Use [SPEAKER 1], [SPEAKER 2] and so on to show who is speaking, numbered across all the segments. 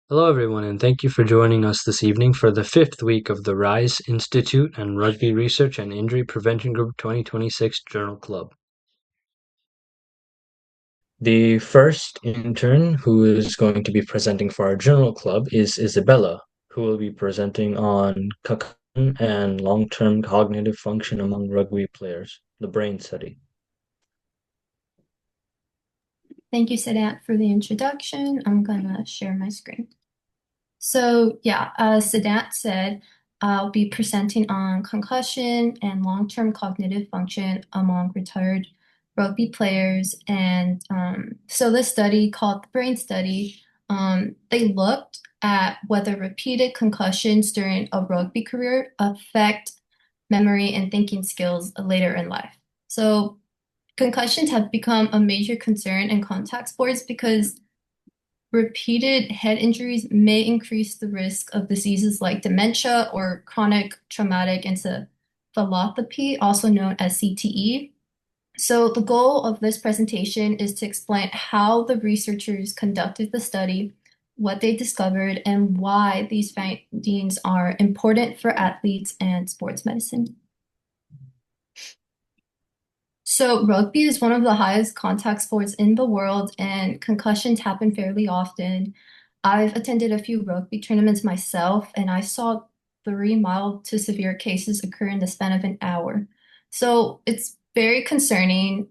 [SPEAKER 1] Hello, everyone, and thank you for joining us this evening for the fifth week of the RISE Institute and Rugby Research and Injury Prevention Group 2026 Journal Club. The first intern who is going to be presenting for our journal club is Isabella, who will be presenting on concussion and long-term cognitive function among rugby players, the brain study.
[SPEAKER 2] Thank you, Sadat, for the introduction. I'm gonna share my screen. So yeah, as Sadat said, I'll be presenting on concussion and long-term cognitive function among retired rugby players. And so this study called the brain study, they looked at whether repeated concussions during a rugby career affect memory and thinking skills later in life. So concussions have become a major concern in contact sports because repeated head injuries may increase the risk of diseases like dementia or chronic traumatic encephalopathy, also known as CTE. So the goal of this presentation is to explain how the researchers conducted the study, what they discovered, and why these findings are important for athletes and sports medicine. So rugby is one of the highest contact sports in the world, and concussions happen fairly often. I've attended a few rugby tournaments myself, and I saw 3 mild to severe cases occur in the span of an hour. So it's very concerning.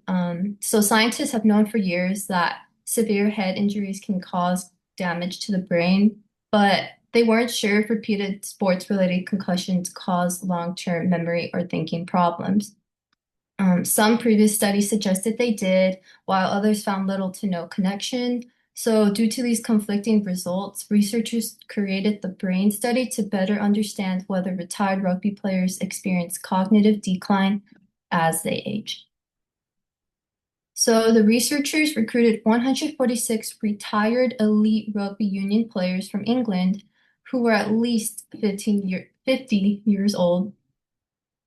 [SPEAKER 2] So scientists have known for years that severe head injuries can cause damage to the brain, but they weren't sure if repeated sports-related concussions cause long-term memory or thinking problems. Some previous studies suggested they did, while others found little to no connection. So, due to these conflicting results, researchers created the brain study to better understand whether retired rugby players experience cognitive decline as they age. So, the researchers recruited 146 retired elite rugby union players from England who were at least 50 years old.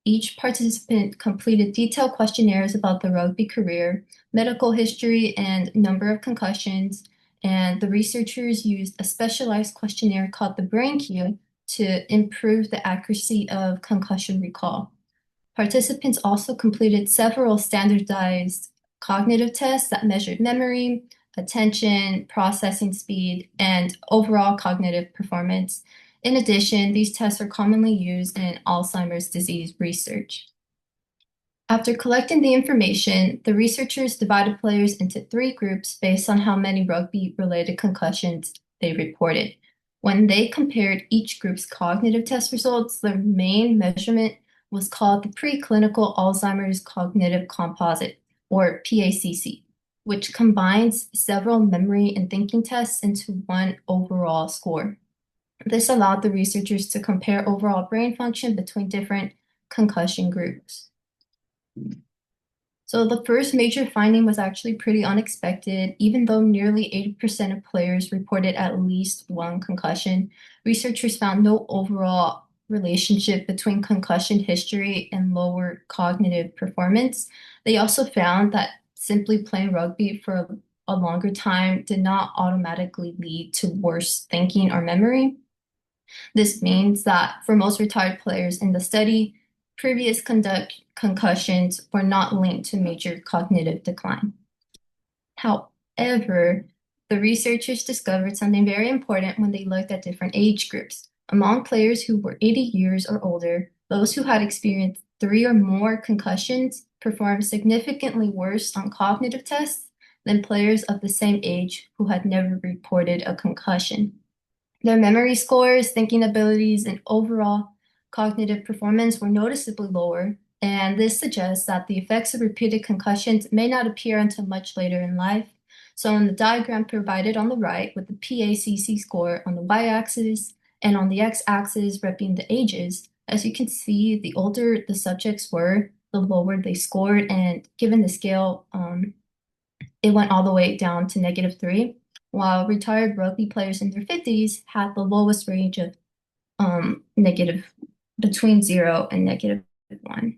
[SPEAKER 2] Each participant completed detailed questionnaires about the rugby career, medical history, and number of concussions, and the researchers used a specialized questionnaire called the BrainQ to improve the accuracy of concussion recall. Participants also completed several standardized cognitive tests that measured memory, attention, processing speed, and overall cognitive performance. In addition, these tests are commonly used in Alzheimer's disease research. After collecting the information, the researchers divided players into 3 groups based on how many rugby-related concussions they reported. When they compared each group's cognitive test results, the main measurement was called the Preclinical Alzheimer's Cognitive Composite, or PACC, which combines several memory and thinking tests into one overall score. This allowed the researchers to compare overall brain function between different concussion groups. So the first major finding was actually pretty unexpected. Even though nearly 80% of players reported at least one concussion, researchers found no overall relationship between concussion history and lower cognitive performance. They also found that simply playing rugby for a longer time did not automatically lead to worse thinking or memory. This means that for most retired players in the study, previous concussions were not linked to major cognitive decline. However, the researchers discovered something very important when they looked at different age groups. Among players who were 80 years or older, those who had experienced 3 or more concussions performed significantly worse on cognitive tests than players of the same age who had never reported a concussion. Their memory scores, thinking abilities, and overall cognitive performance were noticeably lower, and this suggests that the effects of repeated concussions may not appear until much later in life. So in the diagram provided on the right, with the PACC score on the y-axis and on the x-axis representing the ages, as you can see, the older the subjects were, the lower they scored, and given the scale, it went all the way down to -3, while retired rugby players in their 50s had the lowest range of negative between 0 and -1.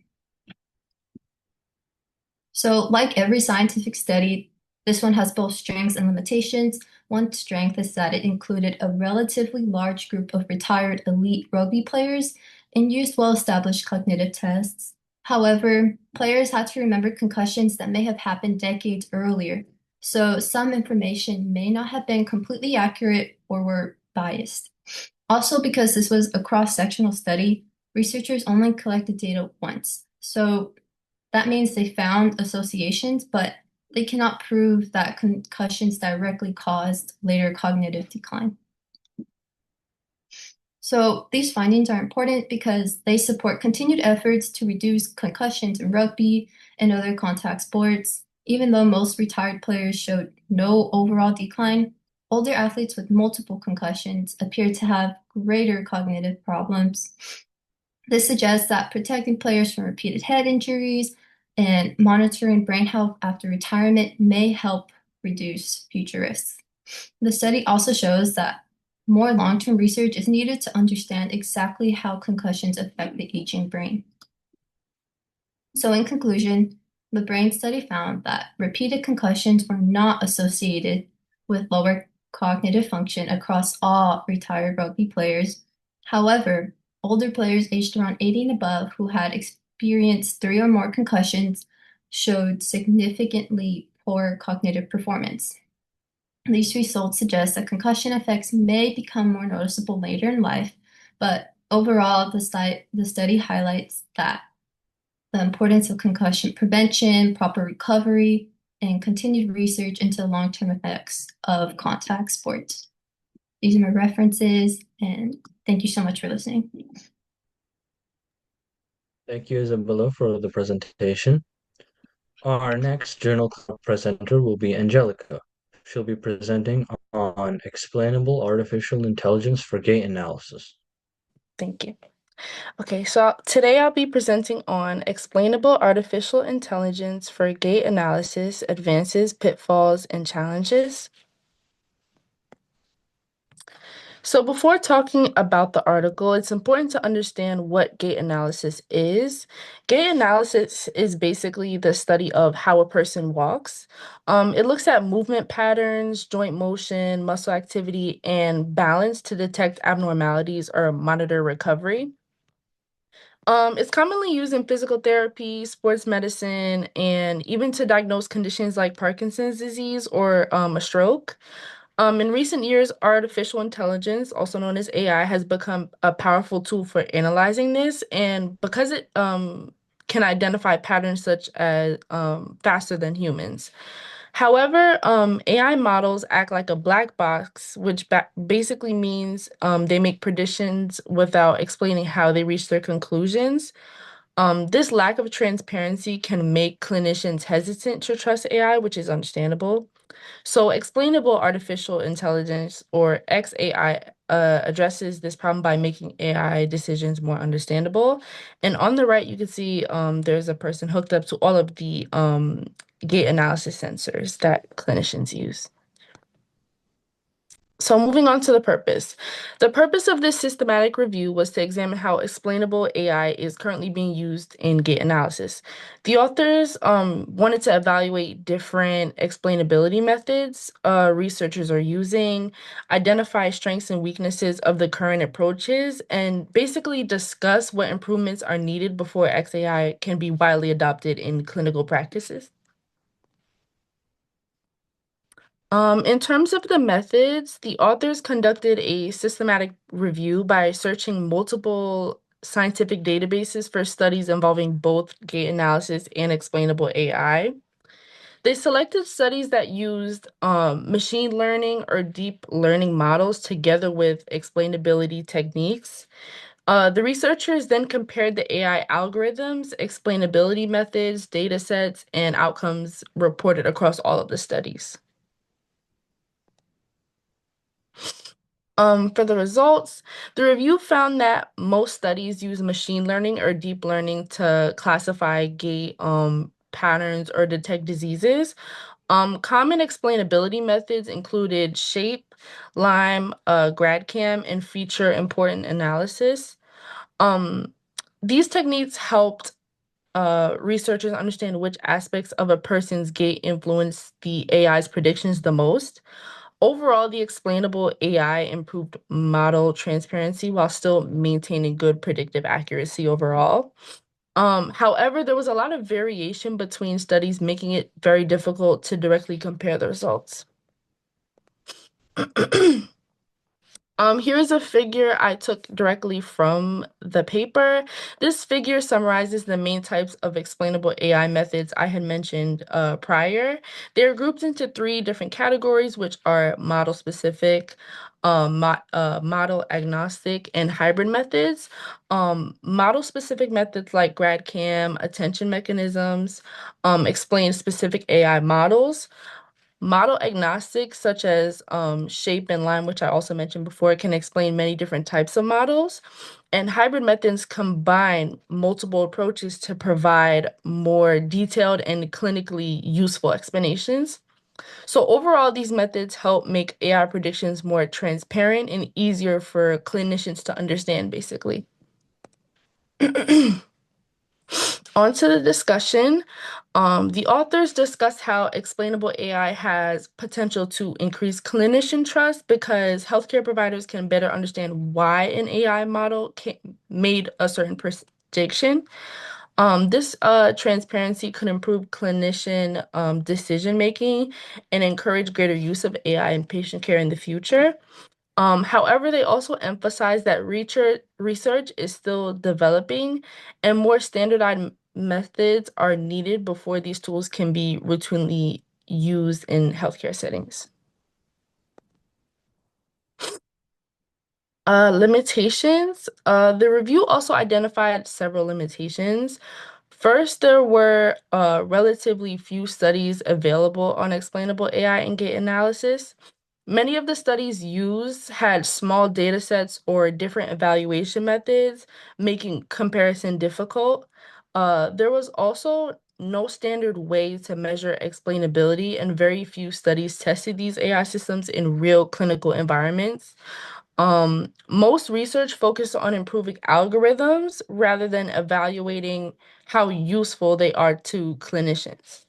[SPEAKER 2] So like every scientific study, this one has both strengths and limitations. One strength is that it included a relatively large group of retired elite rugby players and used well-established cognitive tests. However, players had to remember concussions that may have happened decades earlier, so some information may not have been completely accurate or were biased. Also, because this was a cross-sectional study, researchers only collected data once. So that means they found associations, but they cannot prove that concussions directly caused later cognitive decline. So these findings are important because they support continued efforts to reduce concussions in rugby and other contact sports. Even though most retired players showed no overall decline, older athletes with multiple concussions appear to have greater cognitive problems. This suggests that protecting players from repeated head injuries and monitoring brain health after retirement may help reduce future risks. The study also shows that more long-term research is needed to understand exactly how concussions affect the aging brain. So in conclusion, the brain study found that repeated concussions were not associated with lower cognitive function across all retired rugby players. However, older players aged around 80 and above who had experienced 3 or more concussions showed significantly poor cognitive performance. These results suggest that concussion effects may become more noticeable later in life, but overall, the study highlights that the importance of concussion prevention, proper recovery, and continued research into long-term effects of contact sports. These are my references, and thank you so much for listening.
[SPEAKER 1] Thank you, Isabella, for the presentation. Our next journal club presenter will be Angelica. She'll be presenting on explainable artificial intelligence for gait analysis.
[SPEAKER 3] Thank you. Okay, so today I'll be presenting on explainable artificial intelligence for gait analysis, advances, pitfalls, and challenges. So before talking about the article, it's important to understand what gait analysis is. Gait analysis is basically the study of how a person walks. It looks at movement patterns, joint motion, muscle activity, and balance to detect abnormalities or monitor recovery. It's commonly used in physical therapy, sports medicine, and even to diagnose conditions like Parkinson's disease or a stroke. In recent years, artificial intelligence, also known as AI, has become a powerful tool for analyzing this, and because it can identify patterns such as faster than humans. However, AI models act like a black box, which basically means they make predictions without explaining how they reach their conclusions. This lack of transparency can make clinicians hesitant to trust AI, which is understandable. So, explainable artificial intelligence, or XAI, addresses this problem by making AI decisions more understandable. And on the right, you can see there's a person hooked up to all of the gait analysis sensors that clinicians use. So moving on to the purpose. The purpose of this systematic review was to examine how explainable AI is currently being used in gait analysis. The authors wanted to evaluate different explainability methods researchers are using, identify strengths and weaknesses of the current approaches, and basically discuss what improvements are needed before XAI can be widely adopted in clinical practices. In terms of the methods, the authors conducted a systematic review by searching multiple scientific databases for studies involving both gait analysis and explainable AI. They selected studies that used machine learning or deep learning models together with explainability techniques. The researchers then compared the AI algorithms, explainability methods, data sets, and outcomes reported across all of the studies. For the results, the review found that most studies use machine learning or deep learning to classify gait patterns or detect diseases. Common explainability methods included SHAPE, LIME, GradCam, and feature important analysis. These techniques helped researchers understand which aspects of a person's gait influence the AI's predictions the most. Overall, the explainable AI improved model transparency while still maintaining good predictive accuracy overall. However, there was a lot of variation between studies, making it very difficult to directly compare the results. Here's a figure I took directly from the paper. This figure summarizes the main types of explainable AI methods I had mentioned prior. They're grouped into three different categories, which are model specific, model agnostic, and hybrid methods. Model specific methods like GradCam, attention mechanisms, explain specific AI models. Model agnostic, such as shape and line, which I also mentioned before, can explain many different types of models. And hybrid methods combine multiple approaches to provide more detailed and clinically useful explanations. So overall, these methods help make AI predictions more transparent and easier for clinicians to understand, basically. On to the discussion. The authors discuss how explainable AI has potential to increase clinician trust because healthcare providers can better understand why an AI model made a certain prediction. This transparency could improve clinician decision making and encourage greater use of AI in patient care in the future. However, they also emphasize that research is still developing and more standardized methods are needed before these tools can be routinely used in healthcare settings. Limitations. The review also identified several limitations. First, there were relatively few studies available on explainable AI and gait analysis. Many of the studies used had small data sets or different evaluation methods, making comparison difficult. There was also no standard way to measure explainability, and very few studies tested these AI systems in real clinical environments. Most research focused on improving algorithms rather than evaluating how useful they are to clinicians.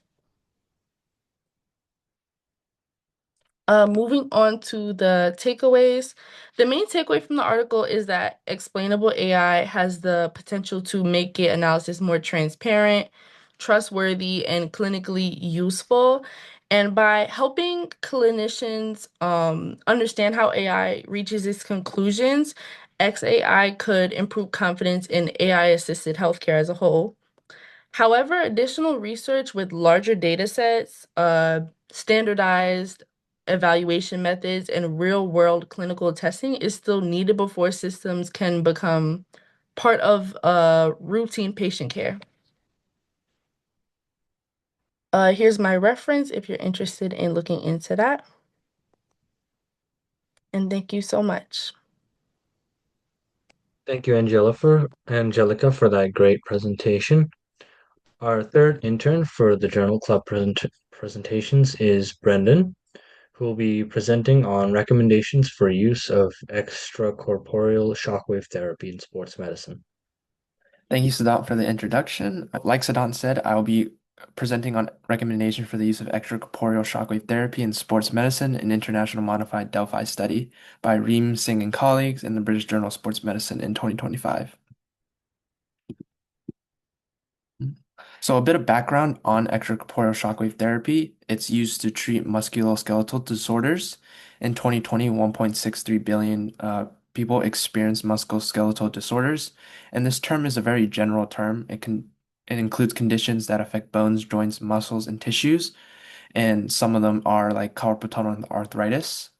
[SPEAKER 3] Moving on to the takeaways. The main takeaway from the article is that explainable AI has the potential to make gait analysis more transparent, trustworthy, and clinically useful. And by helping clinicians understand how AI reaches its conclusions, XAI could improve confidence in AI-assisted healthcare as a whole. However, additional research with larger data sets, standardized evaluation methods, and real-world clinical testing is still needed before systems can become part of routine patient care. Here's my reference if you're interested in looking into that. And thank you so much.
[SPEAKER 1] Thank you, Angelica, for that great presentation. Our third intern for the Journal Club presentations is Brendan, who will be presenting on recommendations for use of extracorporeal shockwave therapy in sports medicine.
[SPEAKER 4] Thank you, Sadat, for the introduction. Like Sadat said, I will be presenting on recommendation for the use of extracorporeal shockwave therapy in sports medicine, an international modified Delphi study by Reem Singh and colleagues in the British Journal of Sports Medicine in 2025. So a bit of background on extracorporeal shockwave therapy. It's used to treat musculoskeletal disorders. In 2020, 1.63 billion people experienced musculoskeletal disorders, and this term is a very general term. It includes conditions that affect bones, joints, muscles, and tissues, and some of them are like carpal tunnel arthritis.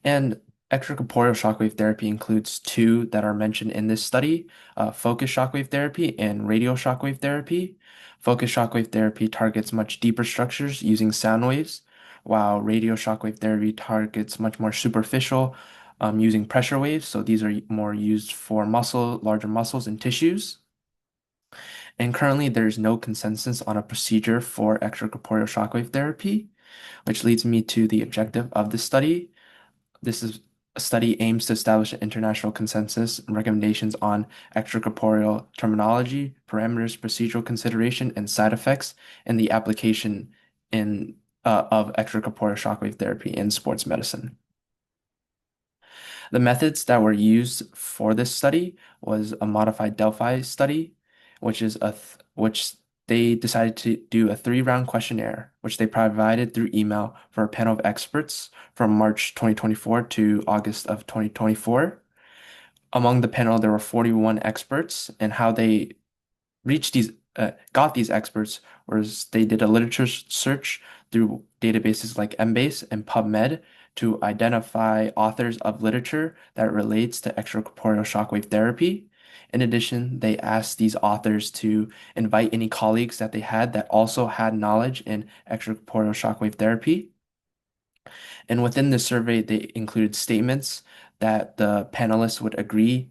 [SPEAKER 4] And extracorporeal shockwave therapy includes two that are mentioned in this study, focused shockwave therapy and radial shockwave therapy. Focused shockwave therapy targets much deeper structures using sound waves, while radial shockwave therapy targets much more superficial using pressure waves. So these are more used for larger muscles and tissues. And currently, there's no consensus on a procedure for extracorporeal shockwave therapy, which leads me to the objective of this study. A study aims to establish an international consensus and recommendations on extracorporeal terminology, parameters, procedural consideration, and side effects, and the application in of extracorporeal shockwave therapy in sports medicine. The methods that were used for this study was a modified Delphi study, which they decided to do a 3-round questionnaire, which they provided through email for a panel of experts from March 2024 to August of 2024. Among the panel, there were 41 experts, and how they got these experts was they did a literature search through databases like Embase and PubMed to identify authors of literature that relates to extracorporeal shockwave therapy. In addition, they asked these authors to invite any colleagues that they had that also had knowledge in extracorporeal shockwave therapy. And within the survey, they included statements that the panelists would agree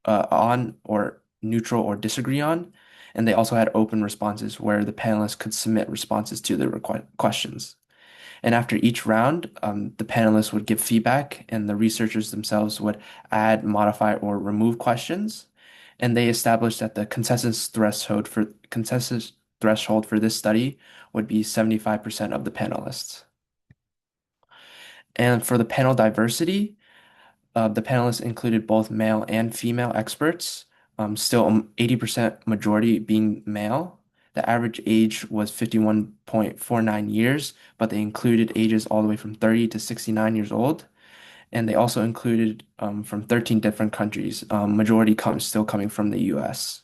[SPEAKER 4] on or neutral or disagree on. And they also had open responses where the panelists could submit responses to the questions. And after each round, the panelists would give feedback, and the researchers themselves would add, modify, or remove questions. And they established that the consensus threshold for this study would be 75% of the panelists. And for the panel diversity, the panelists included both male and female experts, still 80% majority being male. The average age was 51.49 years, but they included ages all the way from 30 to 69 years old. And they also included from 13 different countries, majority still coming from the US.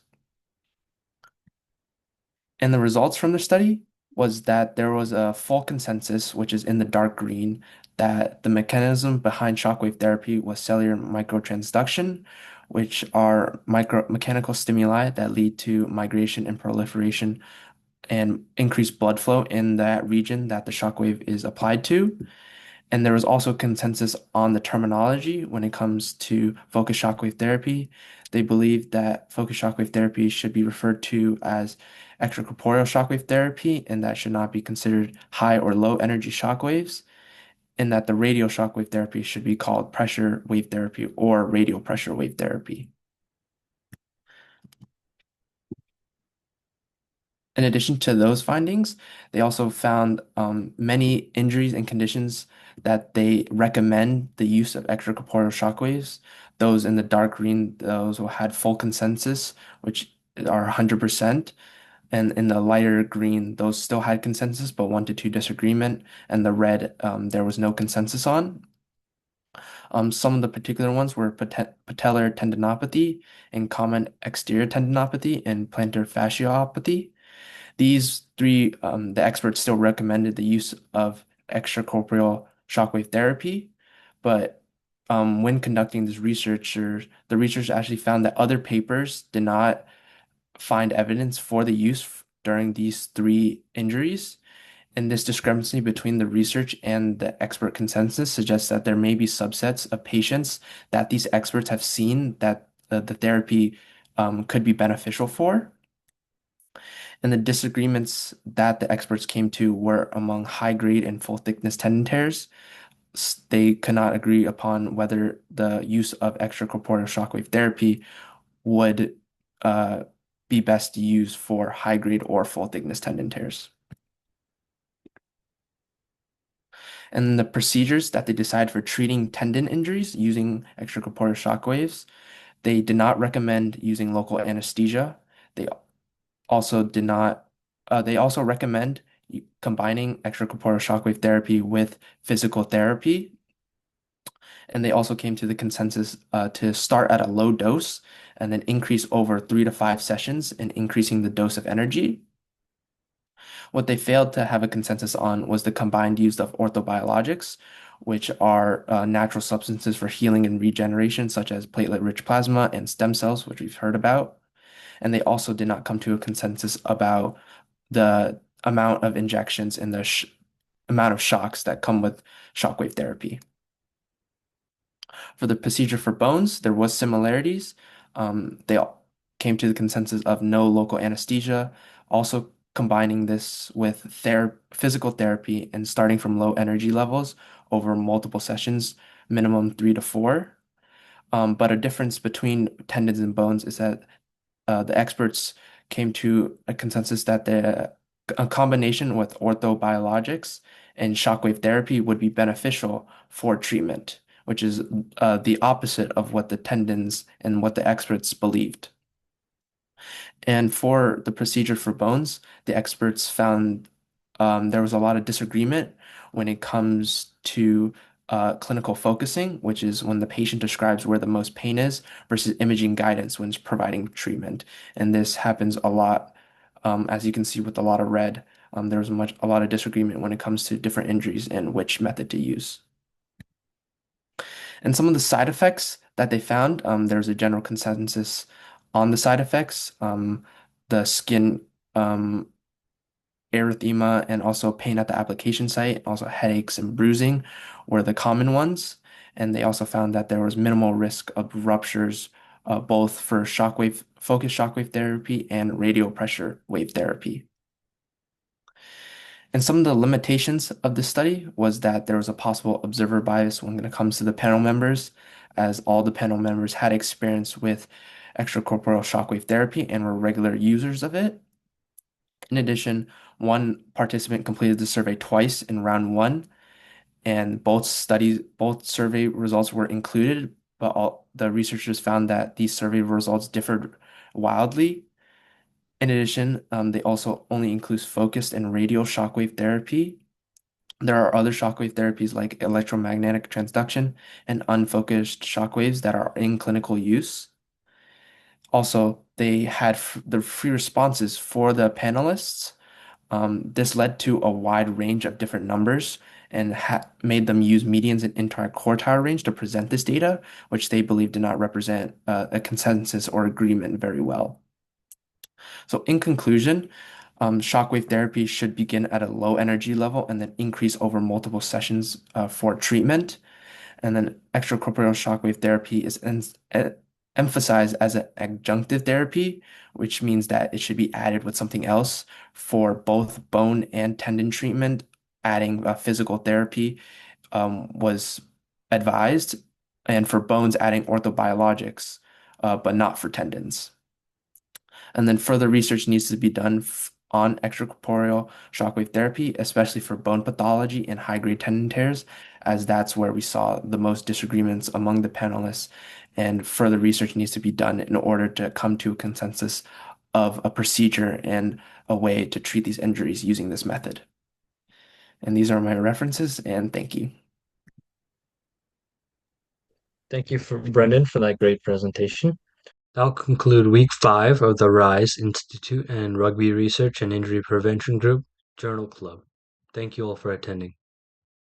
[SPEAKER 4] And the results from the study was that there was a full consensus, which is in the dark green, that the mechanism behind shockwave therapy was cellular microtransduction, which are mechanical stimuli that lead to migration and proliferation and increased blood flow in that region that the shockwave is applied to. And there was also consensus on the terminology when it comes to focused shockwave therapy. They believe that focused shockwave therapy should be referred to as extracorporeal shockwave therapy, and that should not be considered high or low energy shockwaves, and that the radial shockwave therapy should be called pressure wave therapy or radial pressure wave therapy. In addition to those findings, they also found many injuries and conditions that they recommend the use of extracorporeal shockwaves. Those in the dark green, those who had full consensus, which are 100%. And in the lighter green, those still had consensus, but 1 to 2 disagreement. And the red, there was no consensus on. Some of the particular ones were patellar tendinopathy and common exterior tendinopathy and plantar fasciopathy. These three, the experts still recommended the use of extracorporeal shockwave therapy, but when conducting this research, the researchers actually found that other papers did not find evidence for the use during these 3 injuries. And this discrepancy between the research and the expert consensus suggests that there may be subsets of patients that these experts have seen that the therapy could be beneficial for. And the disagreements that the experts came to were among high-grade and full-thickness tendon tears. They could not agree upon whether the use of extracorporeal shockwave therapy would be best used for high-grade or full-thickness tendon tears. And the procedures that they decided for treating tendon injuries using extracorporeal shockwaves, they did not recommend using local anesthesia. They also did not, they also recommend combining extracorporeal shockwave therapy with physical therapy. And they also came to the consensus to start at a low dose and then increase over 3 to 5 sessions and increasing the dose of energy. What they failed to have a consensus on was the combined use of orthobiologics, which are natural substances for healing and regeneration, such as platelet-rich plasma and stem cells, which we've heard about. And they also did not come to a consensus about the amount of injections and the amount of shocks that come with shockwave therapy. For the procedure for bones, there was similarities. They came to the consensus of no local anesthesia, also combining this with physical therapy and starting from low energy levels over multiple sessions, minimum 3 to 4. But a difference between tendons and bones is that the experts came to a consensus that a combination with orthobiologics and shockwave therapy would be beneficial for treatment, which is the opposite of what the tendons and what the experts believed. And for the procedure for bones, the experts found there was a lot of disagreement when it comes to clinical focusing, which is when the patient describes where the most pain is, versus imaging guidance when providing treatment. And this happens a lot, as you can see with a lot of red. There was a lot of disagreement when it comes to different injuries and which method to use. And some of the side effects that they found, there's a general consensus on the side effects. The skin erythema and also pain at the application site, also headaches and bruising were the common ones. And they also found that there was minimal risk of ruptures, both for focused shockwave therapy and radio pressure wave therapy. And some of the limitations of this study was that there was a possible observer bias when it comes to the panel members, as all the panel members had experience with extracorporeal shockwave therapy and were regular users of it. In addition, one participant completed the survey twice in round one, and both survey results were included, but all the researchers found that these survey results differed wildly. In addition, they also only include focused and radial shockwave therapy. There are other shockwave therapies like electromagnetic transduction and unfocused shockwaves that are in clinical use. Also, they had the free responses for the panelists. This led to a wide range of different numbers and made them use medians and interquartile range to present this data, which they believe did not represent a consensus or agreement very well. So in conclusion, shockwave therapy should begin at a low energy level and then increase over multiple sessions for treatment. And then extracorporeal shockwave therapy is emphasized as an adjunctive therapy, which means that it should be added with something else for both bone and tendon treatment. Adding physical therapy was advised, and for bones, adding orthobiologics, but not for tendons. And then further research needs to be done on extracorporeal shockwave therapy, especially for bone pathology and high-grade tendon tears, as that's where we saw the most disagreements among the panelists. And further research needs to be done in order to come to a consensus of a procedure and a way to treat these injuries using this method. And these are my references, and thank you.
[SPEAKER 1] Thank you, Brendan, for that great presentation. That'll conclude week 5 of the RISE Institute and Rugby Research and Injury Prevention Group Journal Club. Thank you all for attending.